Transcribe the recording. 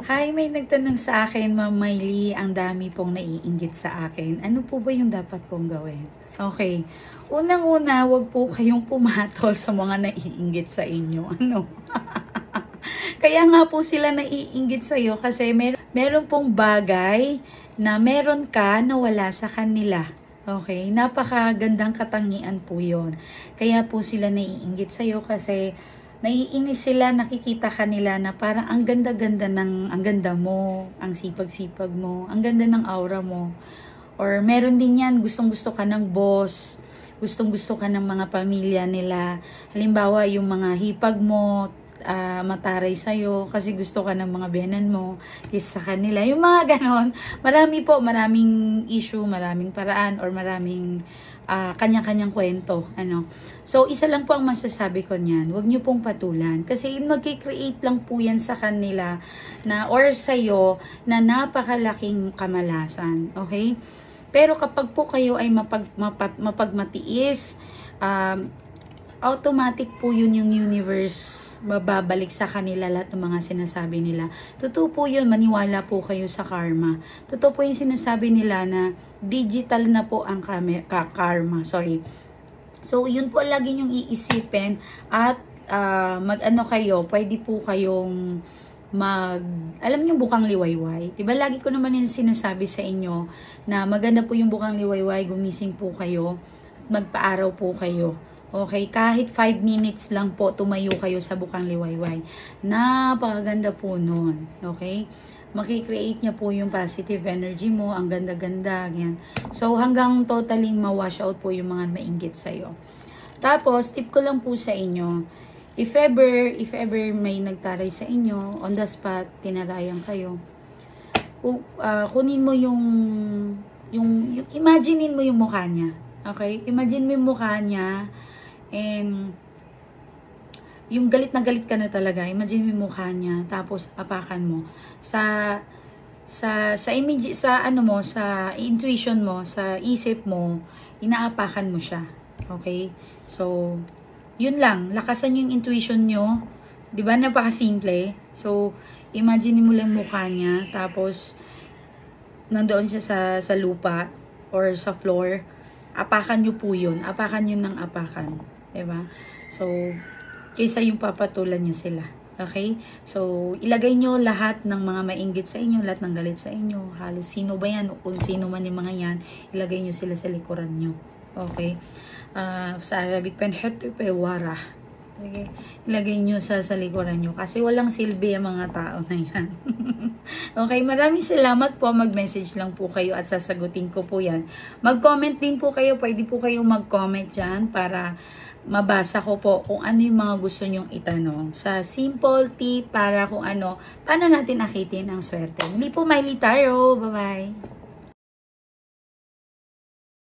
Hi, may nagtanong sa akin, Ma'am Miley, ang dami pong naiinggit sa akin. Ano po ba yung dapat kong gawin? Okay. Unang-una, wag po kayong pumatol sa mga naiinggit sa inyo. Ano? Kaya nga po sila naiinggit sa iyo kasi meron pong bagay na meron ka na wala sa kanila. Okay? Napakagandang katangian po yon. Kaya po sila naiinggit sa iyo kasi naiinis sila, nakikita kanila na parang ang ganda-ganda ang ganda mo, ang sipag-sipag mo, ang ganda ng aura mo. Or meron din yan, gustong-gusto ka ng boss, gustong-gusto ka ng mga pamilya nila. Halimbawa, yung mga hipag mo, mataray sa'yo kasi gusto ka ng mga biyanan mo kaysa sa kanila. Yung mga ganon, maraming issue, maraming paraan, or maraming kanya-kanyang kwento. So, isa lang po ang masasabi ko niyan. Huwag niyo pong patulan. Kasi magkikreate lang po yan sa kanila na, or sa'yo na napakalaking kamalasan. Okay? Pero kapag po kayo ay mapagmatiis, automatic po yun yung universe mababalik sa kanila lahat ng mga sinasabi nila. Totoo po yun, maniwala po kayo sa karma. Totoo po yung sinasabi nila na digital na po ang karma. Sorry. So, yun po lagi nyong iisipin at mag-ano kayo, pwede po kayong alam niyo bukang liwayway. Diba lagi ko naman yung sinasabi sa inyo na maganda po yung bukang liwayway, gumising po kayo at magpaaraw po kayo. Okay, kahit 5 minutes lang po tumayo kayo sa bukang liwayway. Napakaganda po nun. Okay? Makikreate niya po yung positive energy mo. Ang ganda-ganda. Yan. So, hanggang totally ma-wash out po yung mga mainggit sa'yo. Tapos, tip ko lang po sa inyo, if ever may nagtaray sa inyo, on the spot, tinarayan kayo, kunin mo yung imaginein mo yung mukha niya. Okay? Imagine mo yung mukha niya. And yung galit na galit ka na talaga, imagine mo yung mukha niya, tapos apakan mo sa image, sa ano mo, sa intuition mo, sa isip mo, inaapakan mo siya. Okay? So, yun lang, lakasan yung intuition nyo, 'di ba? Napakasimple. So, imagine mo lang mukha niya, tapos nandoon siya sa lupa or sa floor. Apakan nyo po yun. Apakan nyo ng apakan. Diba? So, kaysa yung papatulan nyo sila. Okay? So, ilagay nyo lahat ng mga mainggit sa inyo, lahat ng galit sa inyo. Halos sino ba yan o kung sino man yung mga yan, ilagay nyo sila sa likuran nyo. Okay? Sa Arabic, penhetu pe wara. Okay? Ilagay nyo sa likuran nyo. Kasi walang silbi ang mga tao na yan. Okay, maraming salamat po. Mag-message lang po kayo at sasagutin ko po yan. Mag-comment din po kayo. Pwede po kayong mag-comment dyan para mabasa ko po kung ano yung mga gusto nyong itanong. Sa simple tip para kung ano, paano natin akitin ang swerte. Muli po, Miley Tarot. Bye-bye.